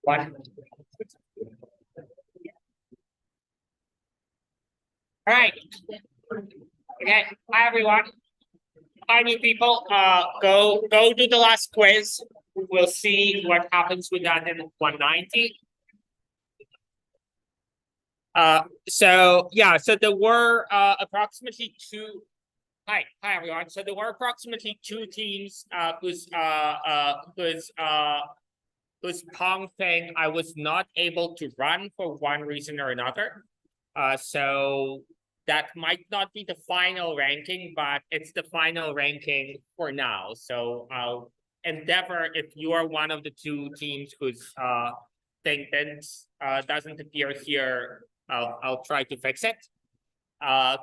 One. All right. Okay. Hi, everyone. Hi, new people. Go do the last quiz. We'll see what happens with that in 190. So there were approximately two. Hi, everyone. So there were approximately two teams whose Pong thing I was not able to run for one reason or another. So that might not be the final ranking, but it's the final ranking for now. So I'll endeavor, if you are one of the two teams whose thing doesn't appear here, I'll try to fix it.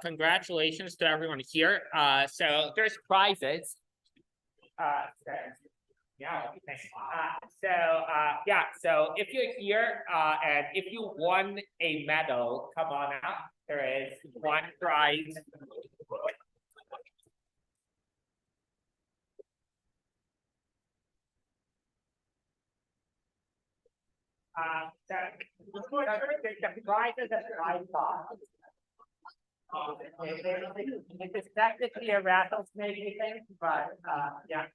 Congratulations to everyone here. So there's prizes. So if you're here and if you won a medal, come on up. There is one prize. The prizes that I thought. It is technically a rattlesnake thing, but yeah.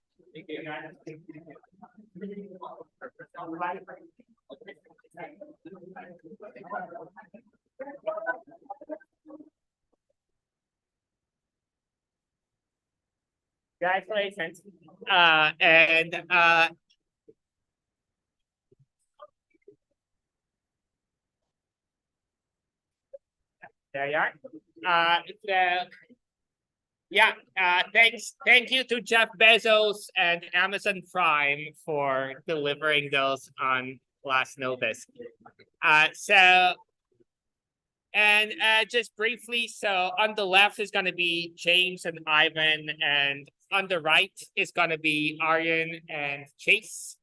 Congratulations. There you are. Thank you to Jeff Bezos and Amazon Prime for delivering those on last notice. Just briefly, so on the left is going to be James and Ivan, and on the right is going to be Aryan and Chase.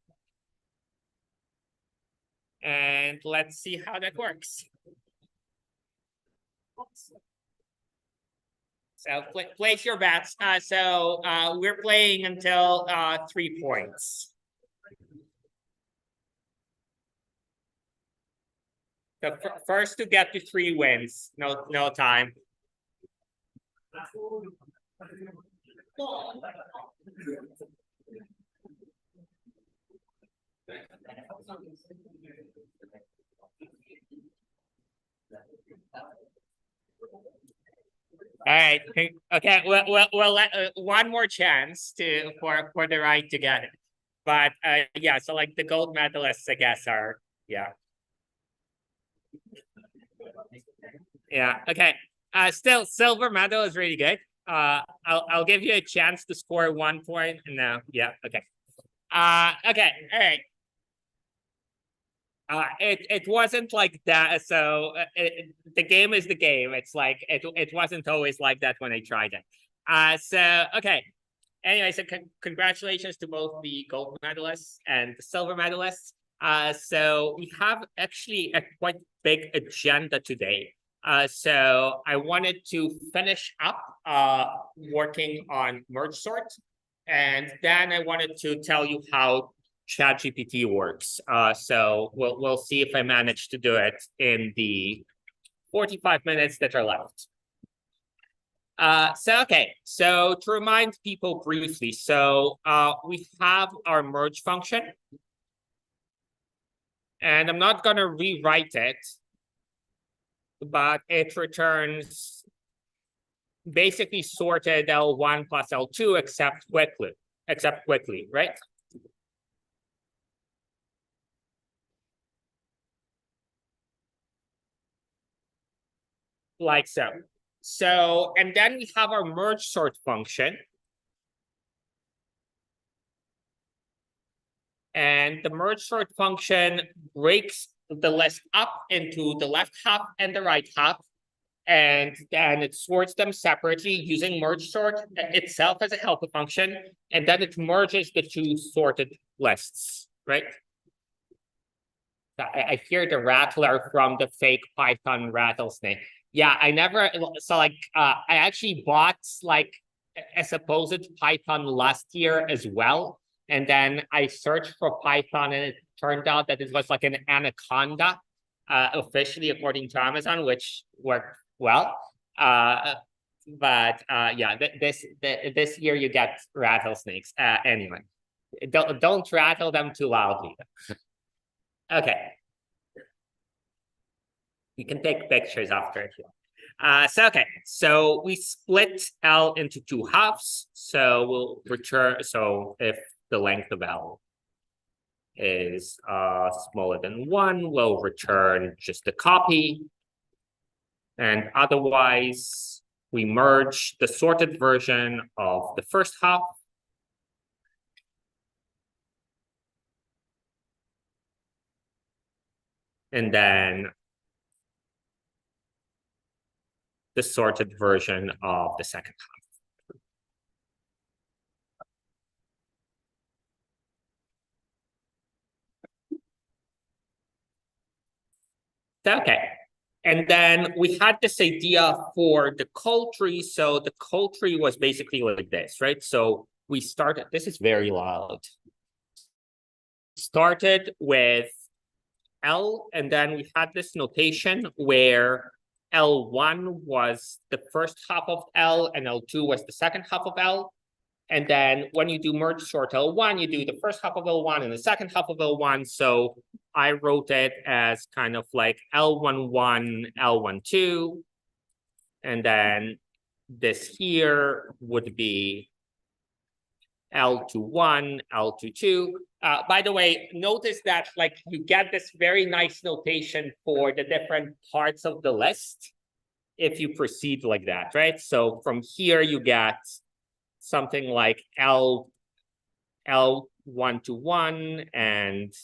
And let's see how that works. So place your bets. We're playing until 3 points. The first to get to 3 wins. No time. All right. Okay. We'll let one more chance for the right to get it. But yeah. So like the gold medalists, I guess, are yeah. Yeah. Okay. Still, silver medal is really good. I'll give you a chance to score 1 point. No. Yeah. Okay. Okay. All right. It wasn't like that. So the game is the game. It's like it wasn't always like that when I tried it. So okay. Anyway, so congratulations to both the gold medalists and the silver medalists. So we have actually a quite big agenda today. So I wanted to finish up working on merge sort, and then I wanted to tell you how ChatGPT works. So we'll see if I manage to do it in the 45 minutes that are left. So to remind people briefly, so we have our merge function, and I'm not going to rewrite it, but it returns basically sorted L1 plus L2 except quickly, right? Like so. So, and then we have our merge sort function. And the merge sort function breaks the list up into the left half and the right half. And then it sorts them separately using merge sort itself as a helper function. And then it merges the two sorted lists, right? I hear the rattler from the fake Python rattlesnake. Yeah, I actually bought like a supposed Python last year as well. And then I searched for Python, and it turned out that it was like an anaconda, officially according to Amazon, which worked well. But yeah, this year you get rattlesnakes. Anyway, don't rattle them too loudly. Okay. You can take pictures after if you want. So we split L into two halves. So we'll return, so if the length of L is smaller than 1, we'll return just a copy. And otherwise, we merge the sorted version of the first half. And then the sorted version of the second half. Okay. And then we had this idea for the call tree. So the call tree was basically like this, right? So we started, this is very loud. Started with L, and then we had this notation where L1 was the first half of L and L2 was the second half of L. And then when you do merge sort L1, you do the first half of L1 and the second half of L1. So I wrote it as kind of like L11, L12. And then this here would be L21, L22. By the way, notice that like you get this very nice notation for the different parts of the list if you proceed like that, right? So from here you get something like L1 to 1 and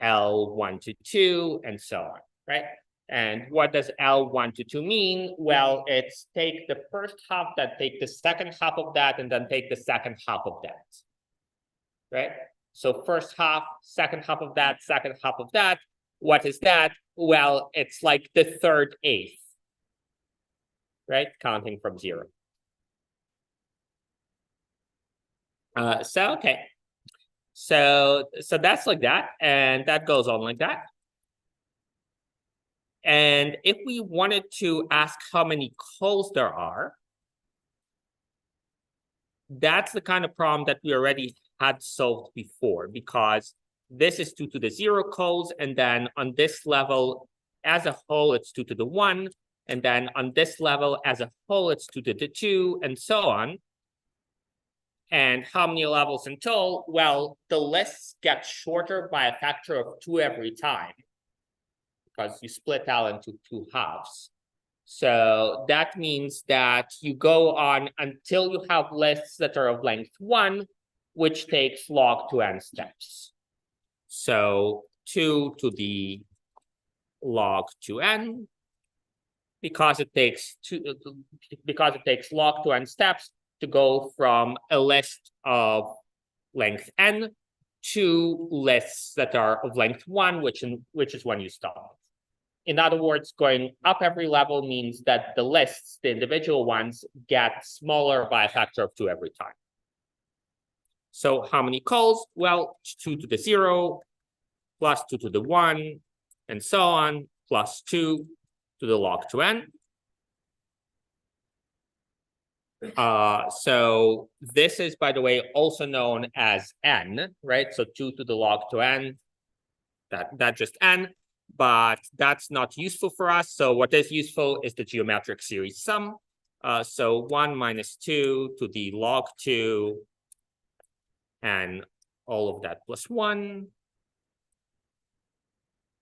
L1 to 2 and so on, right? And what does L1 to 2 mean? Well, it's take the first half, that take the second half of that, and then take the second half of that, right? So first half, second half of that, second half of that. What is that? Well, it's like the third eighth, right? Counting from 0. Okay. So that's like that, and that goes on like that. And if we wanted to ask how many calls there are, that's the kind of problem that we already had solved before, because this is 2 to the 0 calls, and then on this level as a whole, it's 2 to the 1, and then on this level as a whole, it's 2 to the 2, and so on. And how many levels in total? Well, the lists get shorter by a factor of 2 every time, because you split out into 2 halves. So that means that you go on until you have lists that are of length 1, which takes log to n steps. So 2 to the log to n, because it takes log to n steps to go from a list of length n to lists that are of length 1, which is when you stop. In other words, going up every level means that the lists, the individual ones, get smaller by a factor of 2 every time. So how many calls? Well, 2 to the 0, plus 2 to the 1, and so on, plus 2 to the log to n. So this is, by the way, also known as n, right? So 2 to the log to n, that just n. But that's not useful for us. So what is useful is the geometric series sum. So 1 minus 2 to the log 2 and all of that plus 1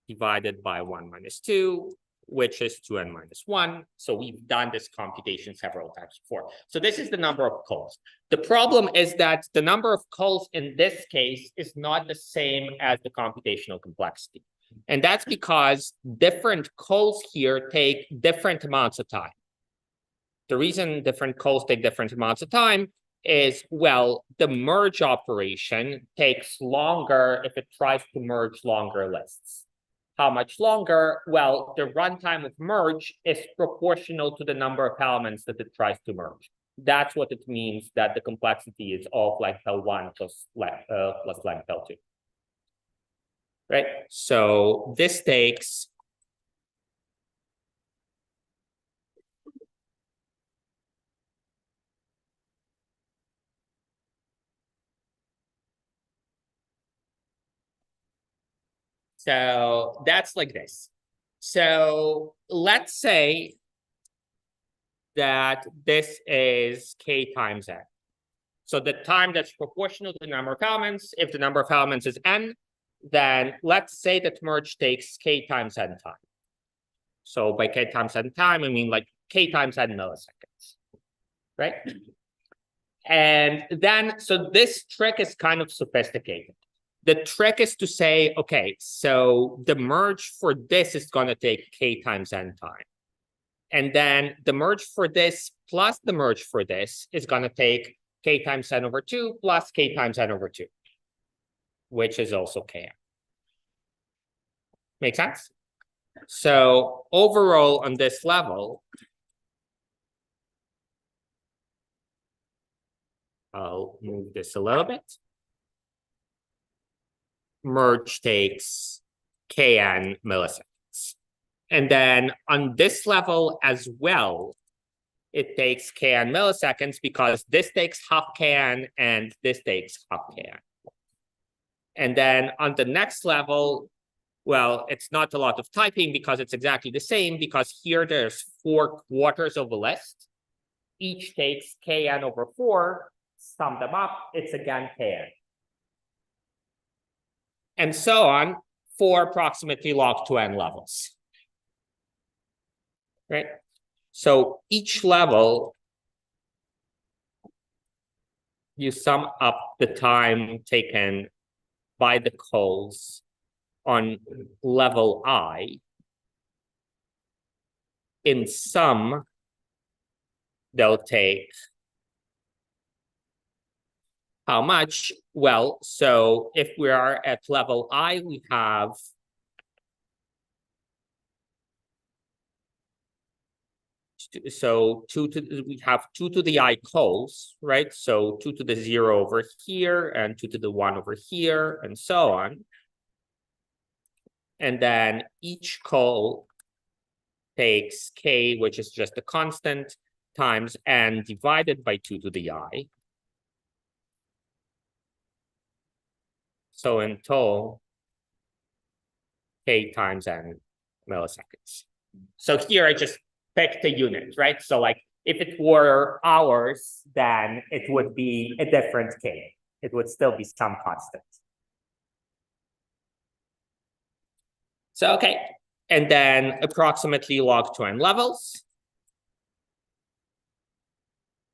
divided by 1 minus 2, which is 2n minus 1. So we've done this computation several times before. So this is the number of calls. The problem is that the number of calls in this case is not the same as the computational complexity. And that's because different calls here take different amounts of time. The reason different calls take different amounts of time is, well, the merge operation takes longer if it tries to merge longer lists. How much longer? Well, the runtime of merge is proportional to the number of elements that it tries to merge. that's what it means that the complexity is of length L1 plus length L2. Right? So this takes so that's like this. So let's say that this is k times n. So the time that's proportional to the number of elements, if the number of elements is n, then let's say that merge takes k times n time. So by k times n time, I mean like k times n milliseconds, right? And then, so this trick is kind of sophisticated. The trick is to say, okay, so the merge for this is going to take k times n time. And then the merge for this plus the merge for this is going to take k times n over 2 plus k times n over 2, which is also kn. Make sense? So overall on this level, I'll move this a little bit. Merge takes kn milliseconds. And then on this level as well, it takes kn milliseconds because this takes half kn and this takes half kn. And then on the next level, well, it's not a lot of typing because it's exactly the same, because here there's 4 quarters of a list. Each takes kn over 4, sum them up, it's again kn. And so on for approximately log to n levels. Right? So each level, you sum up the time taken by the calls on level I. In sum, they'll take how much? Well, so if we are at level I, we have we have 2 to the I calls, right? So 2 to the 0 over here and 2 to the 1 over here and so on. And then each call takes k, which is just a constant, times n divided by 2 to the I. So in total, k times n milliseconds. So here I just picked a unit, right? So like if it were hours, then it would be a different k. It would still be some constant. So, okay. And then approximately log to n levels.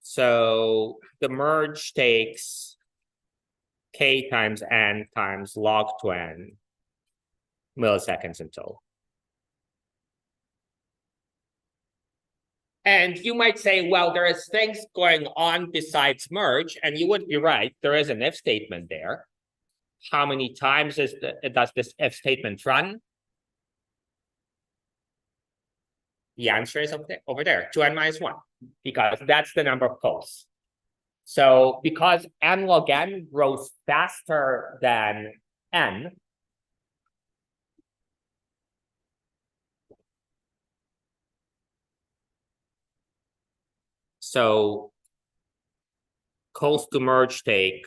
So the merge takes k times n times log to n milliseconds in total. And you might say, well, there is things going on besides merge, and you would be right. There is an if statement there. How many times does this if statement run? The answer is over there, 2n minus 1, because that's the number of calls. So because n log n grows faster than n, so calls to merge take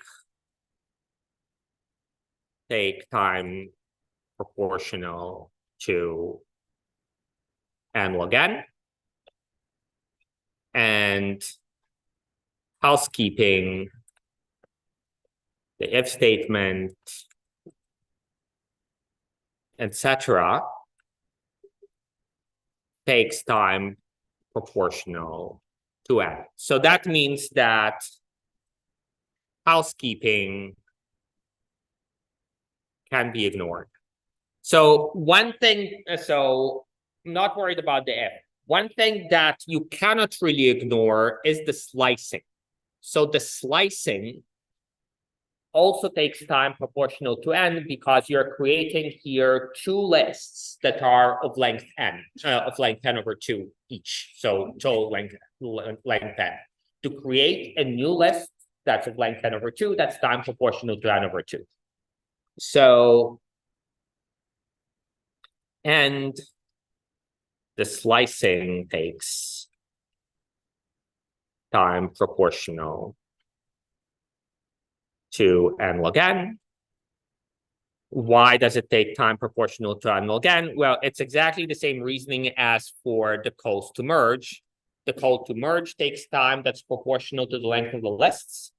time proportional to n log n. And housekeeping, the if statement, etc., takes time proportional to n. So that means that housekeeping can be ignored. So one thing, so I'm not worried about the if. One thing that you cannot really ignore is the slicing. So the slicing also takes time proportional to n because you're creating here 2 lists that are of length n over 2 each. So total length n. to create a new list that's of length n over 2, that's time proportional to n over 2. So, and the slicing takes time proportional to n log n. Why does it take time proportional to n log n? Well, it's exactly the same reasoning as for the calls to merge. The call to merge takes time that's proportional to the length of the lists.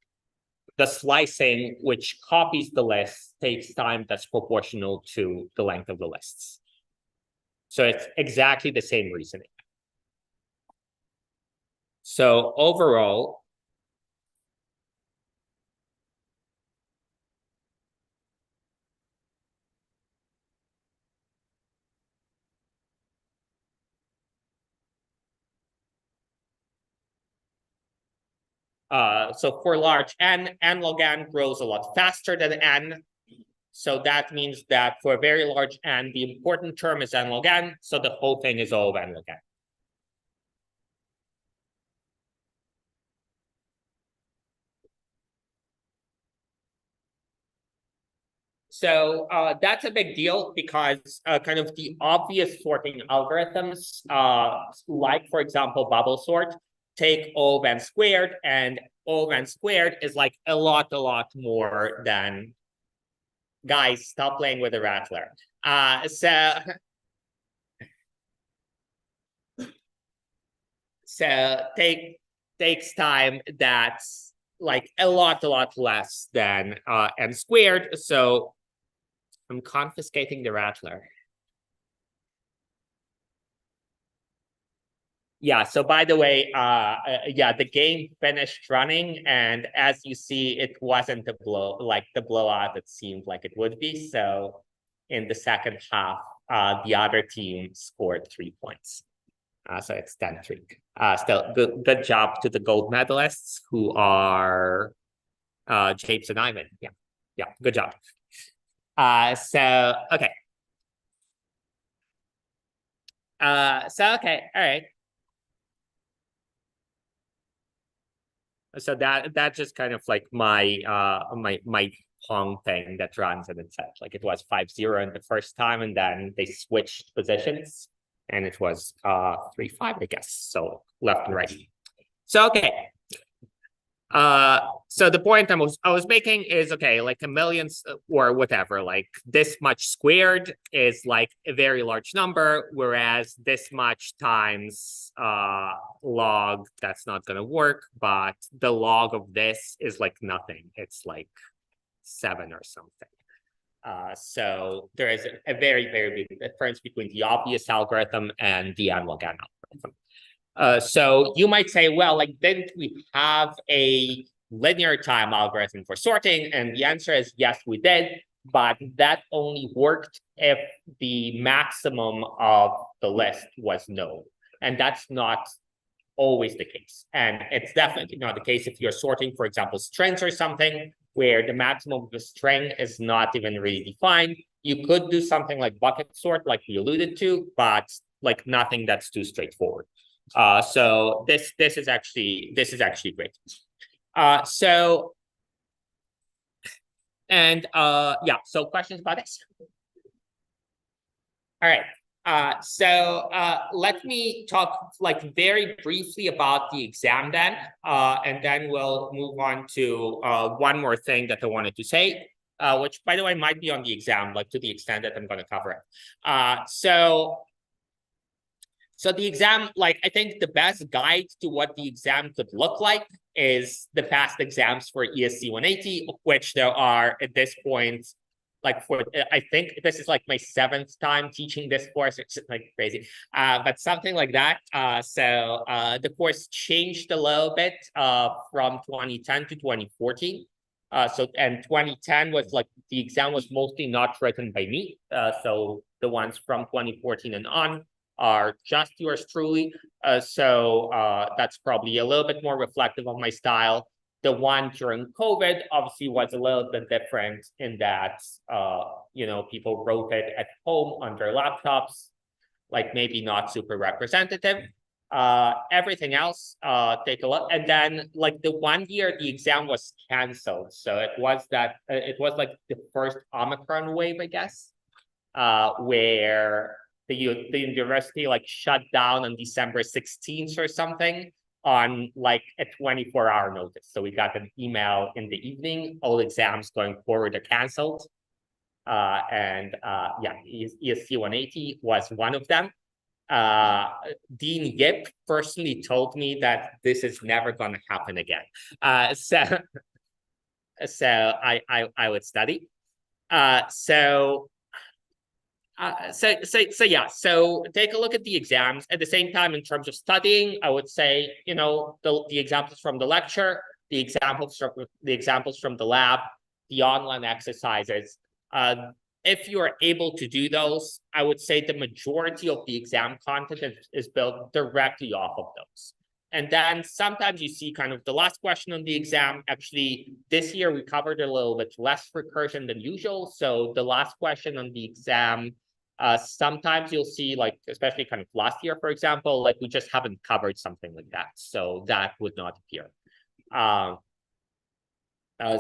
The slicing, which copies the list, takes time that's proportional to the length of the lists. So it's exactly the same reasoning. So overall, so for large n, n log n grows a lot faster than n. So that means that for a very large n, the important term is n log n. So the whole thing is all of n log n. So that's a big deal because kind of the obvious sorting algorithms, like, for example, bubble sort, take O of n squared, and O of n squared is like a lot more than, guys, stop playing with the rattler. So takes time that's like a lot less than n squared. So I'm confiscating the rattler. Yeah, so by the way, yeah, the game finished running, and as you see, it wasn't the blowout it seemed like it would be. So in the second half, the other team scored 3 points. So it's 10-3. Still, good job to the gold medalists, who are James and Ivan. Yeah, good job. So okay. Okay, all right. So that just kind of like my my Pong thing that runs and it said like it was 5-0 in the first time, and then they switched positions and it was 3-5, I guess. So left and right. So okay. So the point I was making is, okay, like a million or whatever, like this much squared is like a very large number, whereas this much times log, that's not gonna work, but the log of this is like nothing. It's like 7 or something. So there is a very big difference between the obvious algorithm and the n log n algorithm. So you might say, well, like, didn't we have a linear time algorithm for sorting? And the answer is yes, we did, but that only worked if the maximum of the list was known. And that's not always the case. And it's definitely not the case if you're sorting, for example, strings or something, where the maximum of the string is not even really defined. You could do something like bucket sort, like we alluded to, but like nothing that's too straightforward. So this is actually great. So so questions about this? All right. So let me talk like very briefly about the exam then, and then we'll move on to one more thing that I wanted to say, which, by the way, might be on the exam, like to the extent that I'm going to cover it. So the exam, like, I think the best guide to what the exam could look like is the past exams for ESC180, of which there are at this point, like, I think this is like my 7th time teaching this course. It's like crazy, but something like that. So the course changed a little bit from 2010 to 2014. And 2010 was like, the exam was mostly not written by me. So the ones from 2014 and on are just yours truly. So that's probably a little bit more reflective of my style. The one during COVID obviously was a little bit different in that, people wrote it at home on their laptops, like maybe not super representative. Everything else, take a look. And then like the 1 year the exam was canceled. So it was like the first Omicron wave, I guess, where the university like shut down on December 16th or something on like a 24-hour notice. So we got an email in the evening, all exams going forward are canceled. Yeah, ESC180 was one of them. Dean Yip personally told me that this is never going to happen again. So I would study. So yeah, so take a look at the exams. At the same time, in terms of studying, I would say, you know, the examples from the lecture, the examples from the lab, the online exercises. If you are able to do those, I would say the majority of the exam content is built directly off of those. And then sometimes you see kind of the last question on the exam. Actually, this year we covered a little bit less recursion than usual. So the last question on the exam, sometimes you'll see, like, especially kind of last year, for example, like we just haven't covered something like that. So that would not appear.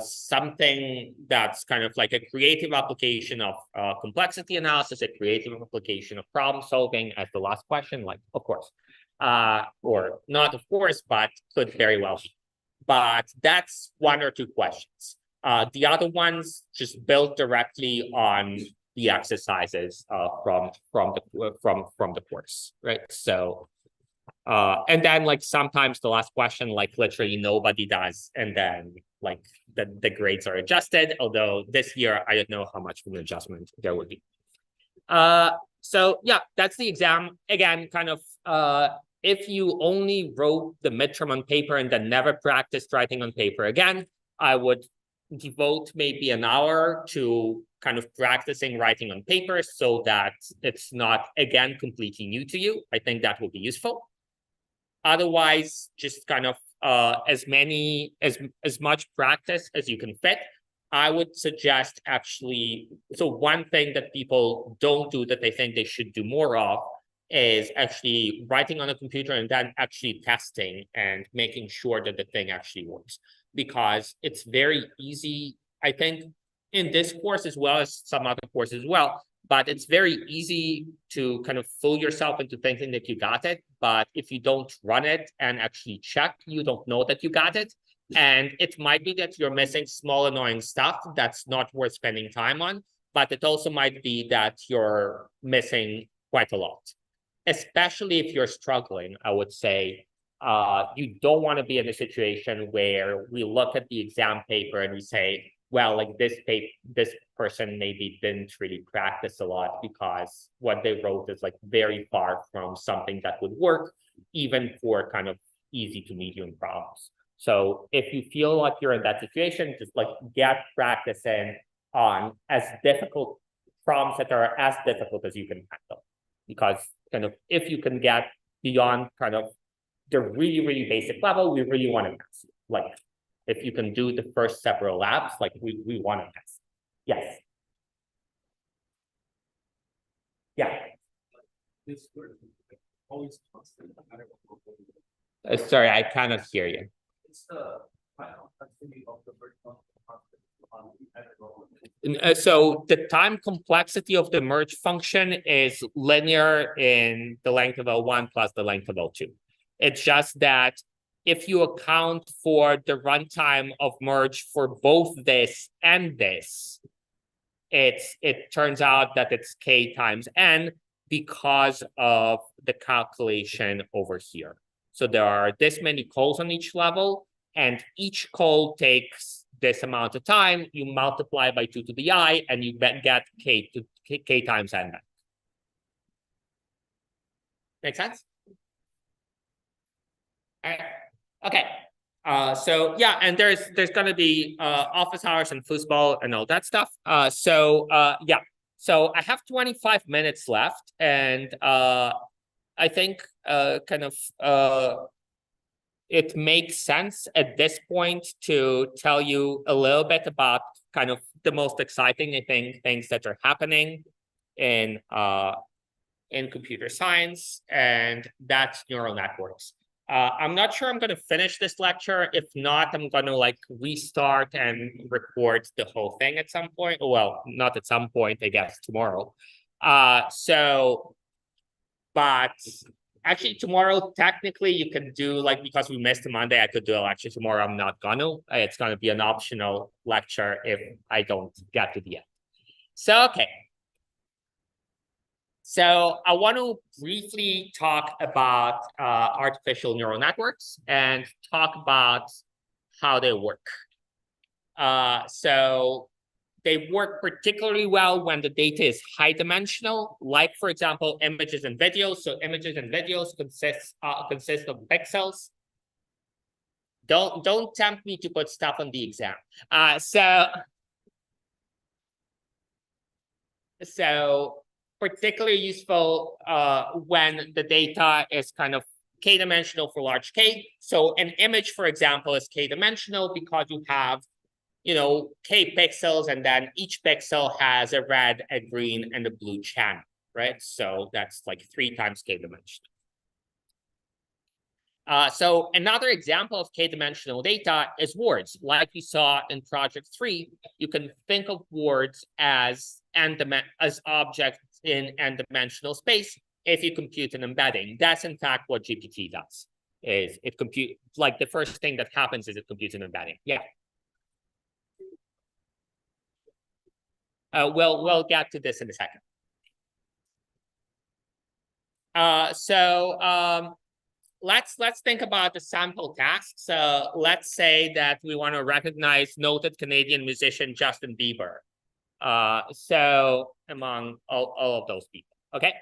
Something that's kind of like a creative application of complexity analysis, a creative application of problem solving as the last question, like, of course, or not of course, but could very well be. But that's 1 or 2 questions. The other ones just built directly on the exercises from the course, right? So and then like sometimes the last question, like literally nobody does, and then like the grades are adjusted, although this year I don't know how much of an adjustment there would be. So yeah, that's the exam. Again, kind of if you only wrote the midterm on paper and then never practiced writing on paper again, I would devote maybe an hour to kind of practicing writing on paper so that it's not, again, completely new to you. I think that will be useful. Otherwise, just kind of as much practice as you can fit. I would suggest actually, so one thing that people don't do that they think they should do more of is actually writing on a computer and then actually testing and making sure that the thing actually works. Because it's very easy, I think, in this course as well as some other courses as well, but it's very easy to kind of fool yourself into thinking that you got it. But if you don't run it and actually check, you don't know that you got it. And it might be that you're missing small annoying stuff that's not worth spending time on, but it also might be that you're missing quite a lot. Especially if you're struggling, I would say you don't want to be in a situation where we look at the exam paper and we say, well, like this person maybe didn't really practice a lot because what they wrote is like very far from something that would work, even for kind of easy to medium problems. So if you feel like you're in that situation, just like get practicing on as difficult problems that are as difficult as you can handle. Because kind of if you can get beyond kind of the really, really basic level, we really want to pass. Like if you can do the first several labs, like we want to pass. Yes. Yeah. Sorry, I cannot hear you. So the time complexity of the merge function is linear in the length of L1 plus the length of L2. It's just that if you account for the runtime of merge for both this and this, it turns out that it's k times n because of the calculation over here. So there are this many calls on each level, and each call takes this amount of time. You multiply by 2 to the I, and you get k times n back. Make sense? All right. Okay. So yeah, and there's gonna be office hours and foosball and all that stuff. Yeah. So I have 25 minutes left, and I think kind of it makes sense at this point to tell you a little bit about kind of the most exciting, I think, things that are happening in in computer science, and that's neural networks. I'm not sure I'm going to finish this lecture. If not, I'm going to like restart and record the whole thing at some point. Well, not at some point, I guess tomorrow. But actually tomorrow, technically you can do like, because we missed a Monday, I could do a lecture tomorrow. I'm not gonna. It's going to be an optional lecture if I don't get to the end. So, okay. So I want to briefly talk about artificial neural networks and talk about how they work. So they work particularly well when the data is high dimensional, like, for example, images and videos. So images and videos consist of pixels. Don't tempt me to put stuff on the exam. So particularly useful when the data is kind of k-dimensional for large K. So an image, for example, is k-dimensional because you have, k pixels, and then each pixel has a red, a green, and a blue channel, right? So that's like 3 times k-dimensional. So another example of k-dimensional data is words. Like you saw in project 3, you can think of words as objects in n-dimensional space if you compute an embedding. That's in fact what GPT does. Is it compute, like the first thing that happens is it computes an embedding. Yeah. We'll get to this in a second. Let's think about the sample task. So let's say that we want to recognize noted Canadian musician Justin Bieber. So among all of those people, okay.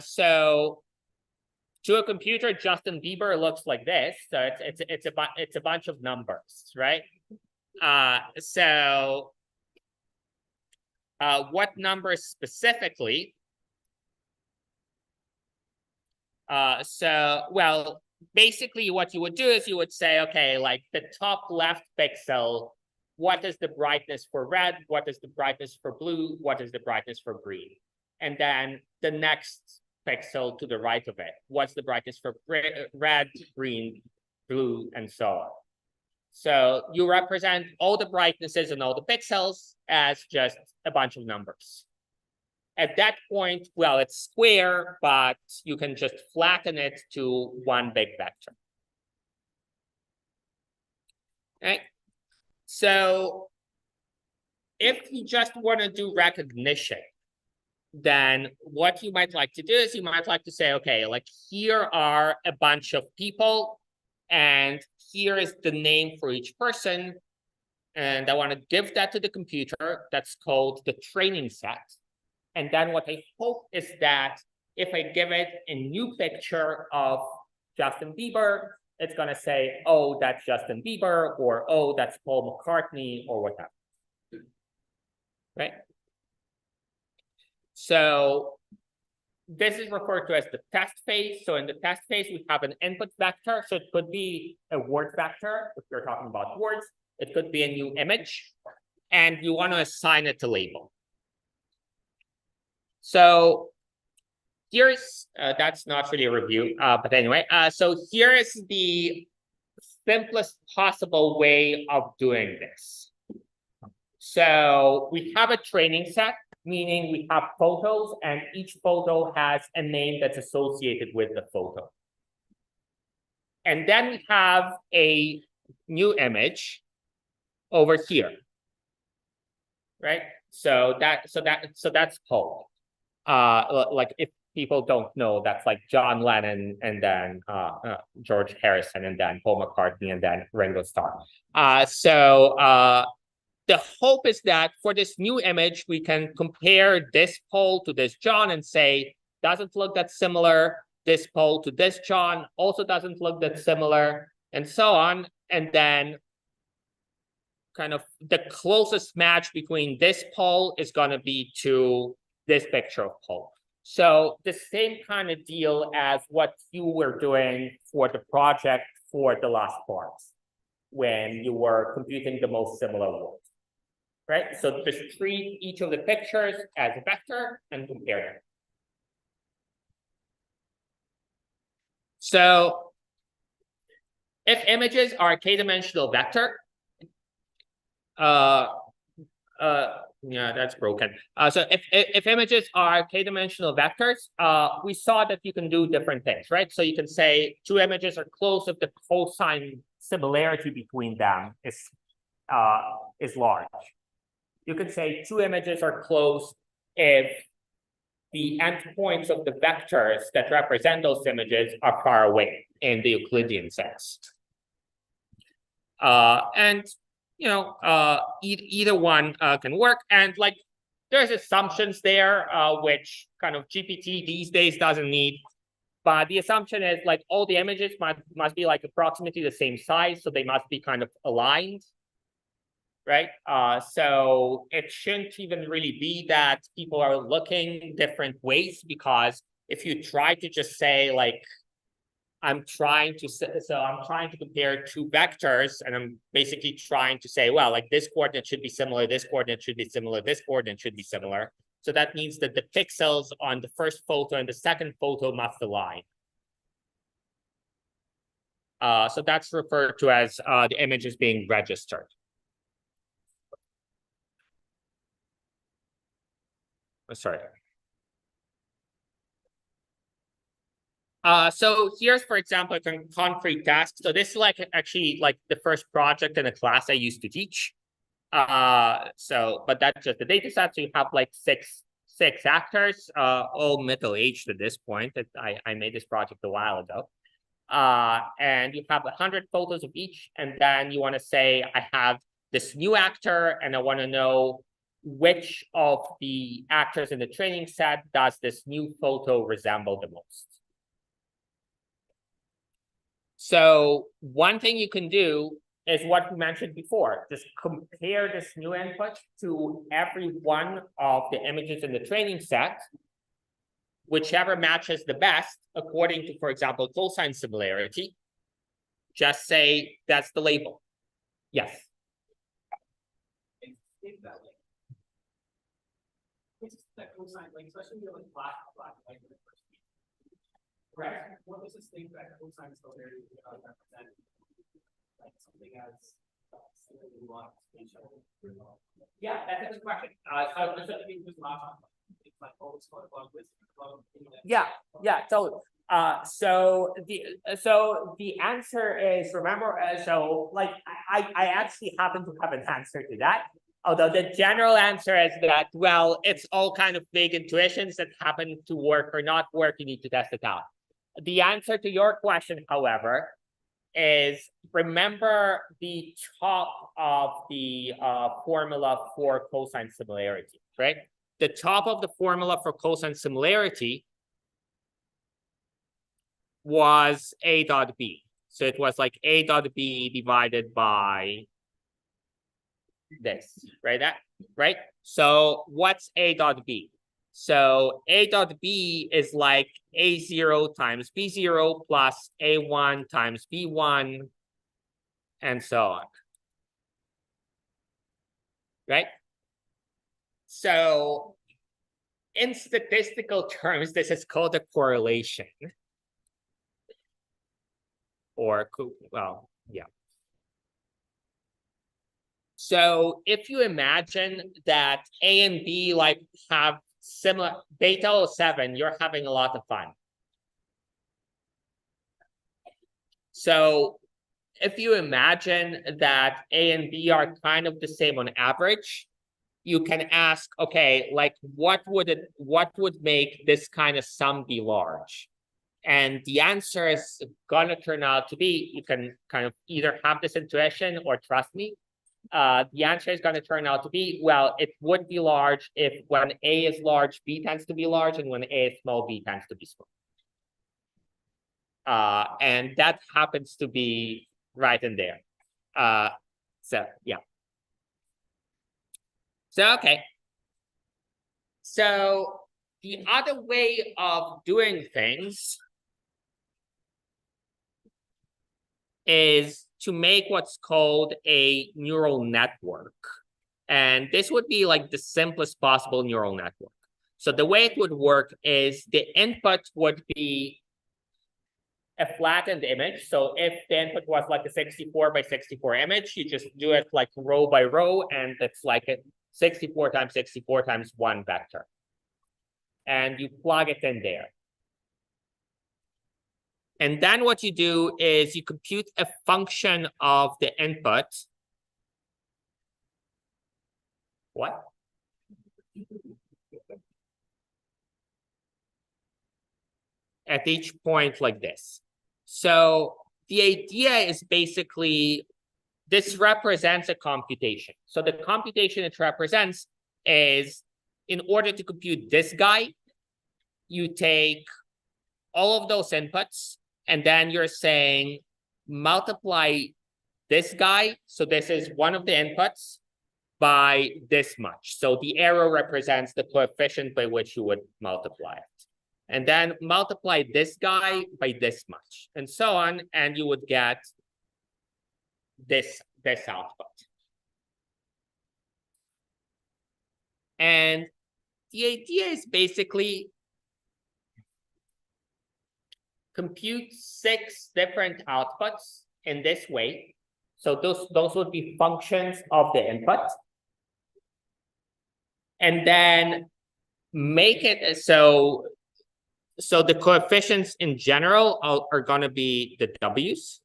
So to a computer, Justin Bieber looks like this. So it's a bunch of numbers, right? What numbers specifically? Well, basically what you would do is you would say, okay, like the top left pixel, what is the brightness for red? What is the brightness for blue? What is the brightness for green? And then the next pixel to the right of it, what's the brightness for red, green, blue, and so on. So you represent all the brightnesses and all the pixels as just a bunch of numbers. At that point, well, it's square, but you can just flatten it to one big vector. Okay. So if you just want to do recognition, then what you might like to do is you might like to say, okay, like here are a bunch of people, and here is the name for each person. And I want to give that to the computer. That's called the training set. And then what I hope is that if I give it a new picture of Justin Bieber, it's going to say, oh, that's Justin Bieber, or oh, that's Paul McCartney, or whatever. Right? So this is referred to as the test phase. So in the test phase, we have an input vector. So it could be a word vector, if you're talking about words. It could be a new image, and you want to assign it a label. So here's, that's not really a review, but anyway, so here is the simplest possible way of doing this. So we have a training set, meaning we have photos, and each photo has a name that's associated with the photo. And then we have a new image over here, right? So that's Paul. Like if people don't know, that's like John Lennon, and then George Harrison, and then Paul McCartney, and then Ringo Starr. The hope is that for this new image, we can compare this Paul to this John and say, doesn't look that similar. This Paul to this John also doesn't look that similar, and so on. And then kind of the closest match between this Paul is going to be to this picture of Paul. So the same kind of deal as what you were doing for the project for the last part, when you were computing the most similar words, right? So just treat each of the pictures as a vector and compare them. So if images are a k-dimensional vector, yeah, that's broken. So if images are k-dimensional vectors, we saw that you can do different things, right? So you can say two images are close if the cosine similarity between them is large. You can say two images are close if the endpoints of the vectors that represent those images are far away in the Euclidean sense. And you know, either one can work. And like, there's assumptions there, which kind of GPT these days doesn't need. But the assumption is like all the images must be like approximately the same size, so they must be kind of aligned, right? So it shouldn't even really be that people are looking different ways, because if you try to just say like, I'm trying to compare two vectors, and I'm basically trying to say, well, like this coordinate should be similar, this coordinate should be similar, this coordinate should be similar. So that means that the pixels on the first photo and the second photo must align. So that's referred to as the image is being registered. Oh, sorry. So here's, for example, a concrete task. So this is like actually like the first project in a class I used to teach. But that's just the data set. So you have like six actors, all middle-aged at this point. I made this project a while ago. And you have 100 photos of each, and then you want to say, I have this new actor, and I want to know which of the actors in the training set does this new photo resemble the most. So one thing you can do is what we mentioned before. Just compare this new input to every one of the images in the training set, whichever matches the best according to, for example, cosine similarity. Just say that's the label. Yes. That cosine, like especially like black, right? What was this thing that cosine similarity represent? Like something as yeah, that's a good question. Yeah. So the answer is, remember, so like I actually happen to have an answer to that. Although the general answer is that, well, it's all kind of vague intuitions that happen to work or not work. You need to test it out. The answer to your question, however, is remember the top of the formula for cosine similarity, right? The top of the formula for cosine similarity was A dot B. So it was like A dot B divided by this, right? Right? So what's A dot B? So A dot B is like A0 times B0 plus A1 times B1 and so on. Right? So in statistical terms, this is called a correlation. Or, well, yeah. So if you imagine that A and B like have similar beta 07, you're having a lot of fun. So if you imagine that A and B are kind of the same on average, you can ask, okay, like what would make this kind of sum be large? And the answer is gonna turn out to be, you can kind of either have this intuition or trust me. The answer is going to turn out to be, well, it would be large if when A is large, B tends to be large, and when A is small, B tends to be small. And that happens to be right in there. So, yeah. So, okay. So, the other way of doing things is to make what's called a neural network. And this would be like the simplest possible neural network. So the way it would work is the input would be a flattened image. So if the input was like a 64 by 64 image, you just do it like row by row, and it's like a 64 times 64 times 1 vector. And you plug it in there. And then what you do is you compute a function of the input. What? At each point like this. So the idea is basically this represents a computation. So the computation it represents is, in order to compute this guy, you take all of those inputs, and then you're saying multiply this guy. So this is one of the inputs by this much. So the arrow represents the coefficient by which you would multiply it. And then multiply this guy by this much, and so on, and you would get this output. And the idea is basically compute 6 different outputs in this way. So those would be functions of the input. And then make it so the coefficients in general are going to be the W's.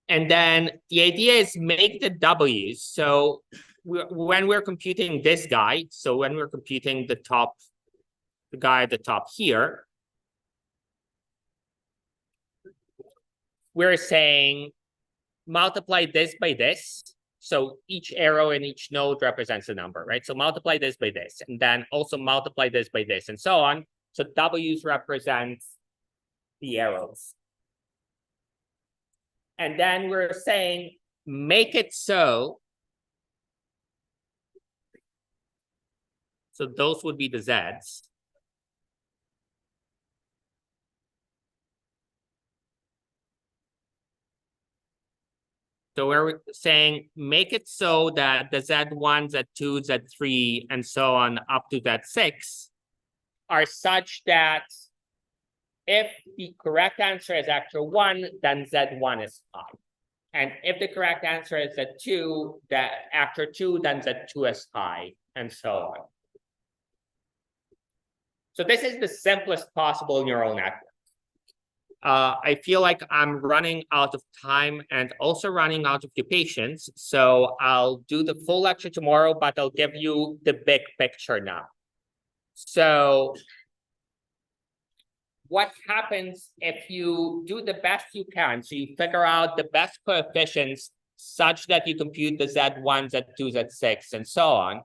And then the idea is make the W's. So when we're computing this guy, so when we're computing the guy at the top here, we're saying multiply this by this. So each arrow in each node represents a number, right? So multiply this by this, and then also multiply this by this, and so on. So W's represent the arrows. And then we're saying, make it so those would be the Z's. So we're saying, make it so that the Z1, Z2, Z3, and so on up to Z6 are such that if the correct answer is actor 1, then Z1 is high. And if the correct answer is Z2, that actor 2, then Z2 is high, and so on. So this is the simplest possible neural network. I feel like I'm running out of time and also running out of your patience. So I'll do the full lecture tomorrow, but I'll give you the big picture now. So what happens if you do the best you can? So you figure out the best coefficients such that you compute the Z1, Z2, Z6, and so on.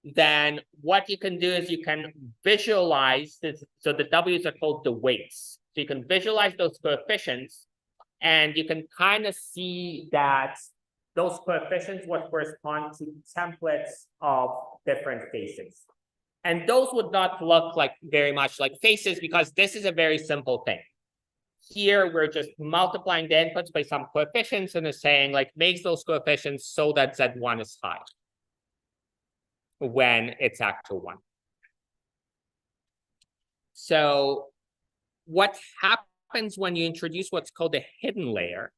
Then what you can do is you can visualize this. So the W's are called the weights. So you can visualize those coefficients, and you can kind of see that those coefficients would correspond to templates of different faces. And those would not look like very much like faces, because this is a very simple thing. Here, we're just multiplying the inputs by some coefficients and is saying, like, makes those coefficients so that Z1 is high when it's actor 1. So what happens when you introduce what's called a hidden layer,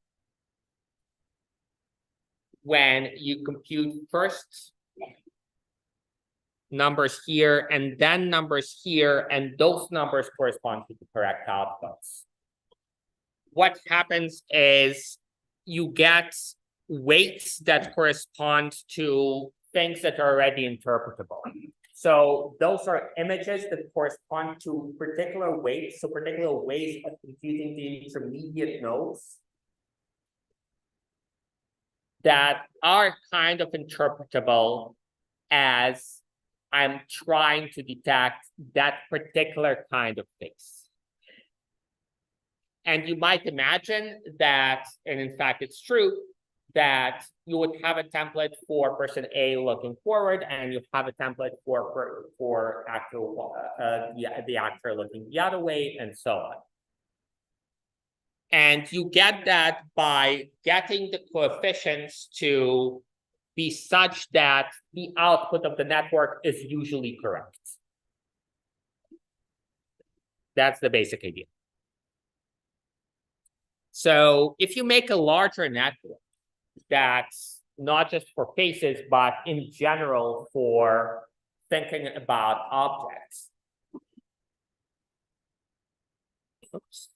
when you compute first numbers here and then numbers here, and those numbers correspond to the correct outputs. What happens is you get weights that correspond to things that are already interpretable. So those are images that correspond to particular weights, so particular ways of computing the intermediate nodes that are kind of interpretable as I'm trying to detect that particular kind of face. And you might imagine that, and in fact, it's true, that you would have a template for person A looking forward, and you have a template for actor the actor looking the other way, and so on. And you get that by getting the coefficients to be such that the output of the network is usually correct. That's the basic idea. So if you make a larger network that's not just for faces, but in general for thinking about objects. Oops.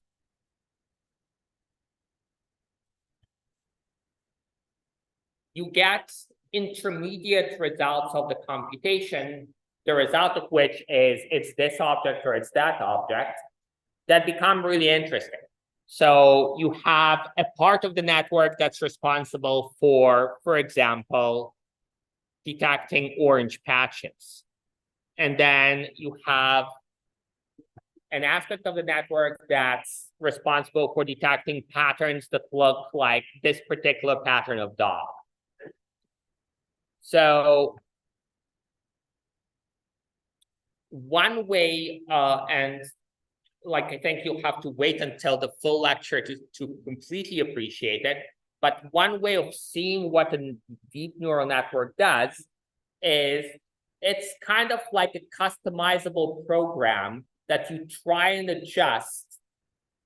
You get intermediate results of the computation, the result of which is it's this object or it's that object, that become really interesting. So you have a part of the network that's responsible for example, detecting orange patches. And then you have an aspect of the network that's responsible for detecting patterns that look like this particular pattern of dog. So one way, and like I think you'll have to wait until the full lecture to completely appreciate it, but one way of seeing what a deep neural network does is it's kind of like a customizable program that you try and adjust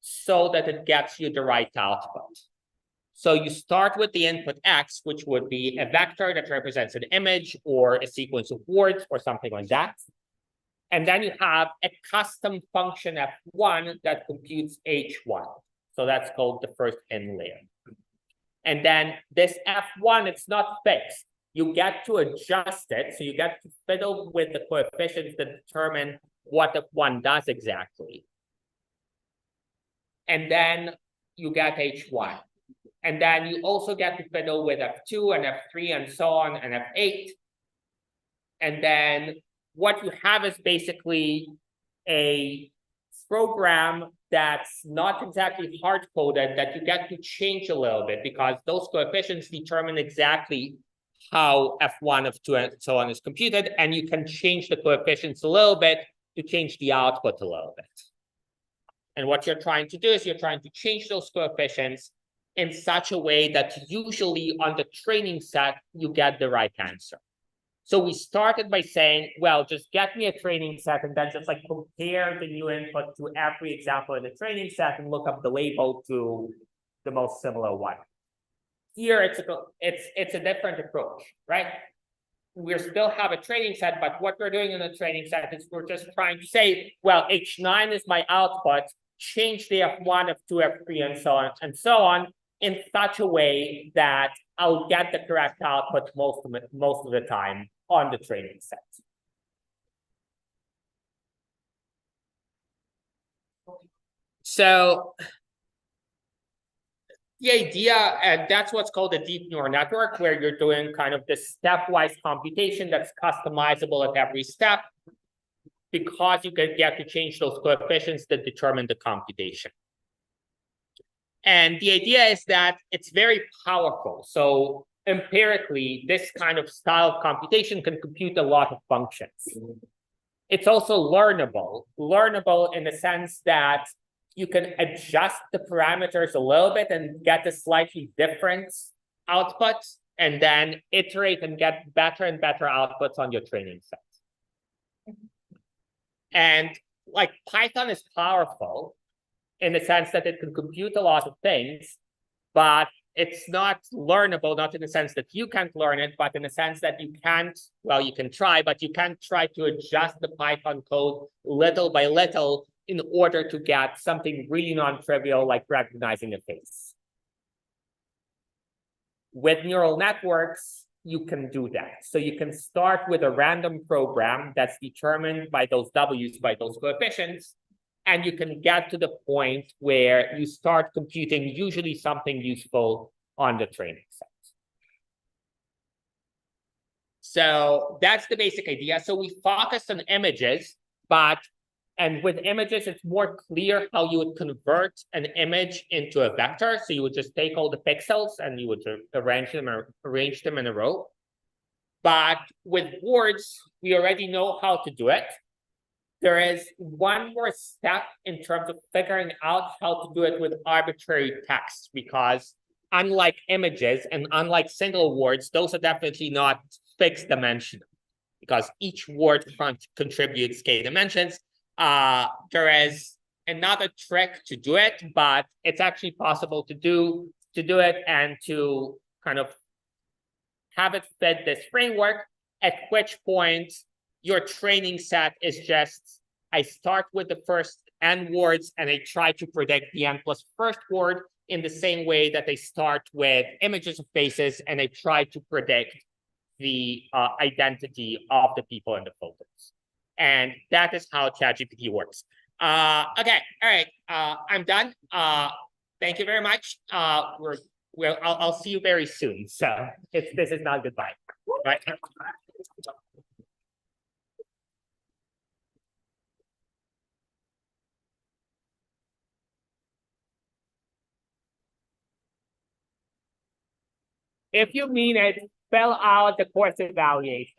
so that it gets you the right output. So you start with the input X, which would be a vector that represents an image or a sequence of words or something like that. And then you have a custom function F1 that computes H1. So that's called the first in layer. And then this F1, it's not fixed. You get to adjust it. So you get to fiddle with the coefficients that determine what F1 does exactly. And then you get H1. And then you also get to fiddle with F2 and F3 and so on and F8. And then what you have is basically a program that's not exactly hard-coded that you get to change a little bit because those coefficients determine exactly how F1, F2, and so on is computed. And you can change the coefficients a little bit to change the output a little bit. And what you're trying to do is you're trying to change those coefficients in such a way that usually on the training set, you get the right answer. So we started by saying, well, just get me a training set and then just like compare the new input to every example in the training set and look up the label to the most similar one. Here, it's a different approach, right? We still have a training set, but what we're doing in the training set is we're just trying to say, well, H9 is my output, change the F1, F2, F3, and so on in such a way that I'll get the correct output most of the time on the training set. So the idea, and that's what's called a deep neural network, where you're doing kind of this stepwise computation that's customizable at every step because you can get to change those coefficients that determine the computation. And the idea is that it's very powerful. So empirically, this kind of style of computation can compute a lot of functions. It's also learnable in the sense that you can adjust the parameters a little bit and get a slightly different output, and then iterate and get better and better outputs on your training set. And like Python is powerful in the sense that it can compute a lot of things, but it's not learnable, not in the sense that you can't learn it, but in the sense that you can't, well, you can try, but you can't try to adjust the Python code little by little in order to get something really non-trivial like recognizing a face. With neural networks, you can do that. So you can start with a random program that's determined by those W's, by those coefficients, and you can get to the point where you start computing usually something useful on the training set. So that's the basic idea. So we focus on images, and with images, it's more clear how you would convert an image into a vector. So you would just take all the pixels and you would arrange them in a row. But with words, we already know how to do it. There is one more step in terms of figuring out how to do it with arbitrary text, because unlike images and unlike single words, those are definitely not fixed dimensional because each word contributes k dimensions. There is another trick to do it, but it's actually possible to do it and to kind of have it fit this framework, at which point your training set is just, I start with the first n words and I try to predict the n plus first word in the same way that I start with images of faces and I try to predict the identity of the people in the photos. And that is how ChatGPT works. Okay, all right, I'm done. Thank you very much. I'll see you very soon. So this is not goodbye. Right. If you mean it, spell out the course evaluation.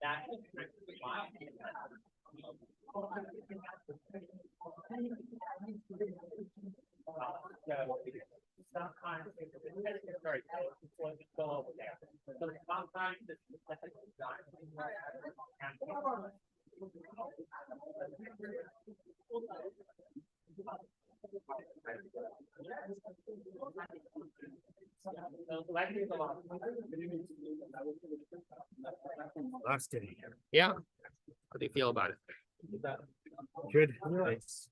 That sometimes sorry, go over there. So sometimes the specific design lost it here. Yeah. How do you feel about it? Good. Nice.